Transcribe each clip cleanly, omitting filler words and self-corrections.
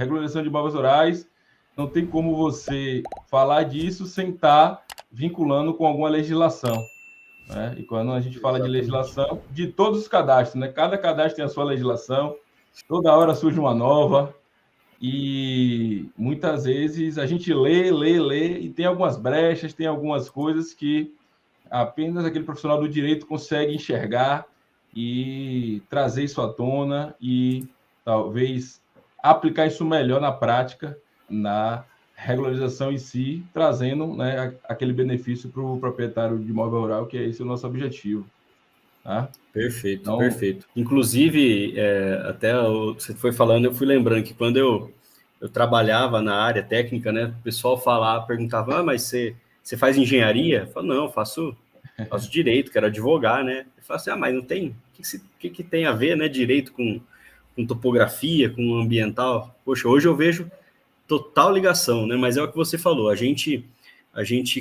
regularização de imóveis rurais, não tem como você falar disso sem estar vinculando com alguma legislação, né? E quando a gente fala de legislação, de todos os cadastros, né? Cada cadastro tem a sua legislação, toda hora surge uma nova, e muitas vezes a gente lê, e tem algumas brechas, tem algumas coisas que apenas aquele profissional do direito consegue enxergar e trazer isso à tona e talvez aplicar isso melhor na prática, na regularização em si, trazendo, né, aquele benefício para o proprietário de imóvel rural, que é esse o nosso objetivo. Tá? Perfeito, Então, perfeito. Inclusive, até você foi falando, eu fui lembrando que quando eu trabalhava na área técnica, né, o pessoal perguntava, mas você faz engenharia? Eu falo, não, faço direito, quero advogar, né? Eu falo assim, mas não tem? O que tem a ver, né, direito com topografia, com ambiental? Poxa, hoje eu vejo total ligação, né? Mas é o que você falou, a gente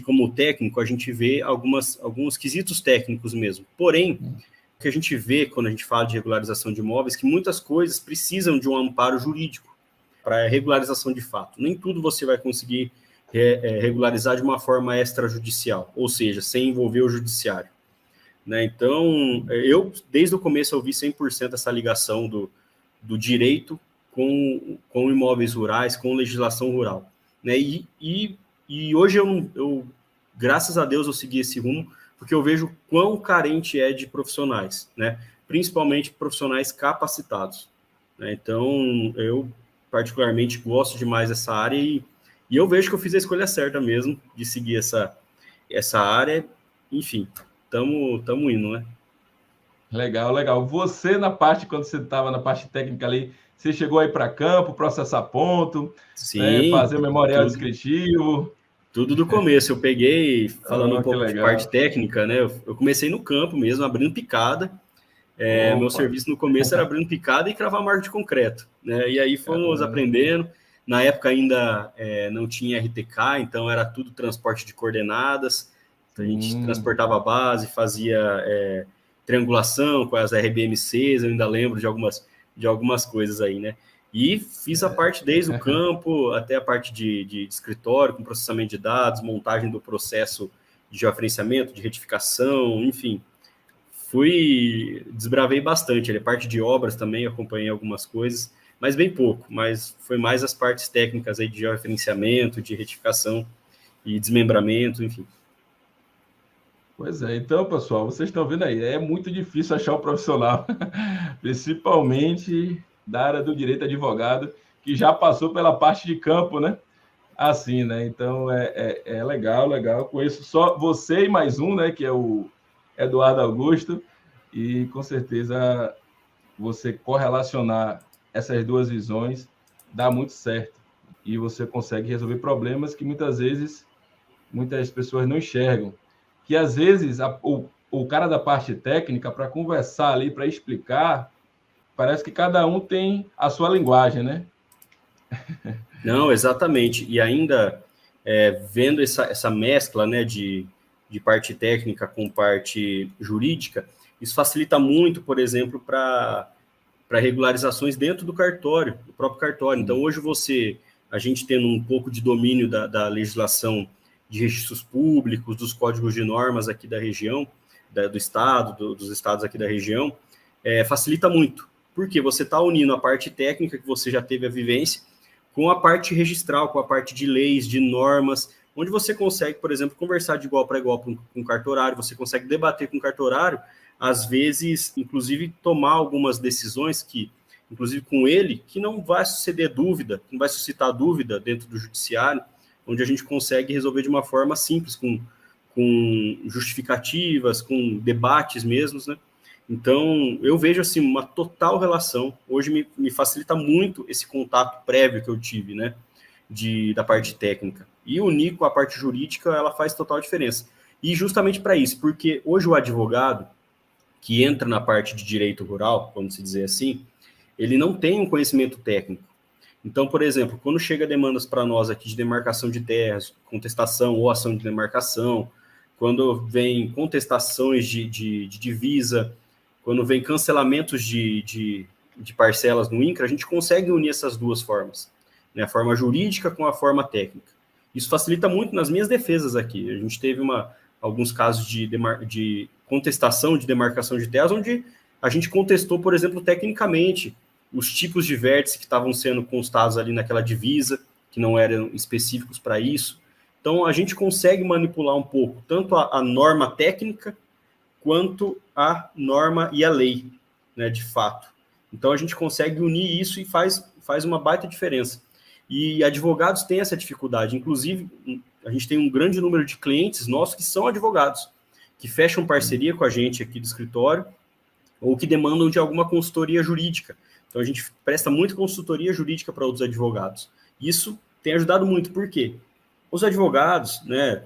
como técnico, a gente vê alguns quesitos técnicos mesmo. Porém, o que a gente vê quando a gente fala de regularização de imóveis, que muitas coisas precisam de um amparo jurídico para regularização de fato. Nem tudo você vai conseguir regularizar de uma forma extrajudicial, ou seja, sem envolver o judiciário. Né? Então, desde o começo, eu vi 100% essa ligação do direito com imóveis rurais, com legislação rural. Né? E hoje, graças a Deus, eu segui esse rumo, porque eu vejo quão carente é de profissionais, né? Principalmente profissionais capacitados. Né? Então, eu particularmente gosto demais dessa área e eu vejo que eu fiz a escolha certa mesmo de seguir essa área. Enfim, estamos indo, né? legal, legal. Você, na parte, quando você estava na parte técnica ali, você chegou aí para campo, processar ponto, né, Sim, fazer o memorial descritivo. tudo do começo. Eu peguei, falando um Que pouco de legal. parte técnica, né? Eu comecei no campo mesmo, abrindo picada. Meu serviço no começo era abrindo picada e cravar marco de concreto, né? E aí fomos aprendendo. Na época ainda não tinha RTK, então era tudo transporte de coordenadas. Então a gente transportava a base, fazia triangulação com as RBMCs, eu ainda lembro de algumas coisas aí, né? E fiz a parte desde o campo até a parte de escritório, com processamento de dados, montagem do processo de georreferenciamento, de retificação, enfim. Desbravei bastante, a parte de obras também, acompanhei algumas coisas, mas bem pouco, mas foi mais as partes técnicas aí de georreferenciamento, de retificação e desmembramento, enfim. Pois é, então, pessoal, vocês estão vendo aí, é muito difícil achar um profissional, principalmente da área do direito advogado, que já passou pela parte de campo, né? Assim, né? Então, é legal, legal. Conheço só você e mais um, né? Que é o Eduardo Augusto, e com certeza você correlacionar essas duas visões dá muito certo. E você consegue resolver problemas que muitas vezes muitas pessoas não enxergam. Que às vezes o cara da parte técnica, para conversar ali, para explicar, parece que cada um tem a sua linguagem, né? Não, exatamente. E ainda vendo essa mescla, né, de parte técnica com parte jurídica, isso facilita muito, por exemplo, para regularizações dentro do cartório, do próprio cartório. Então, hoje a gente tendo um pouco de domínio da legislação de registros públicos, dos códigos de normas aqui da região, do estado, dos estados aqui da região, facilita muito. Porque você está unindo a parte técnica, que você já teve a vivência, com a parte registral, com a parte de leis, de normas, onde você consegue, por exemplo, conversar de igual para igual com o cartorário, você consegue debater com o cartorário, às vezes, inclusive, tomar algumas decisões que, inclusive com ele, que não vai suceder dúvida, não vai suscitar dúvida dentro do judiciário, onde a gente consegue resolver de uma forma simples, com justificativas, com debates mesmos, né? Então, eu vejo, assim, uma total relação. Hoje me facilita muito esse contato prévio que eu tive, né, da parte técnica. E unir com a parte jurídica, ela faz total diferença. E justamente para isso, porque hoje o advogado, que entra na parte de direito rural, vamos dizer assim, ele não tem um conhecimento técnico. Então, por exemplo, quando chega demandas para nós aqui de demarcação de terras, contestação ou ação de demarcação, quando vem contestações de divisa, quando vem cancelamentos de parcelas no INCRA, a gente consegue unir essas duas formas. né, a forma jurídica com a forma técnica. Isso facilita muito nas minhas defesas aqui. A gente teve alguns casos de contestação de demarcação de terras, onde a gente contestou, por exemplo, tecnicamente, os tipos de vértice que estavam sendo constados ali naquela divisa, que não eram específicos para isso. Então, a gente consegue manipular um pouco, tanto a norma técnica, quanto a norma e a lei, né, de fato. Então, a gente consegue unir isso e faz uma baita diferença. E advogados têm essa dificuldade. Inclusive, a gente tem um grande número de clientes nossos que são advogados, que fecham parceria com a gente aqui do escritório, ou que demandam de alguma consultoria jurídica. Então, a gente presta muita consultoria jurídica para outros advogados. Isso tem ajudado muito. Por quê? Os advogados, né,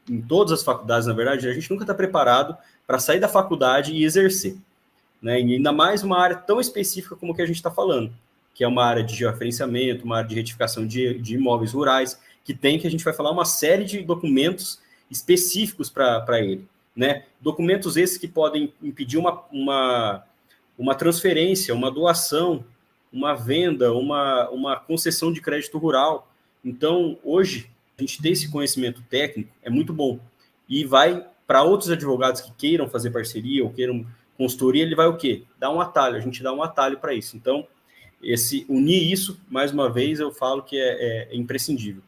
em todas as faculdades, na verdade, a gente nunca está preparado para sair da faculdade e exercer, né? E ainda mais uma área tão específica como que a gente está falando, que é uma área de georreferenciamento, uma área de retificação de imóveis rurais, que a gente vai falar uma série de documentos específicos para ele, né? Documentos esses que podem impedir uma transferência, uma doação, uma venda, uma concessão de crédito rural. Então, hoje, a gente ter esse conhecimento técnico é muito bom. E vai para outros advogados que queiram fazer parceria ou queiram consultoria, ele vai o quê? Dar um atalho, a gente dá um atalho para isso. Então, unir isso, mais uma vez, eu falo que é imprescindível.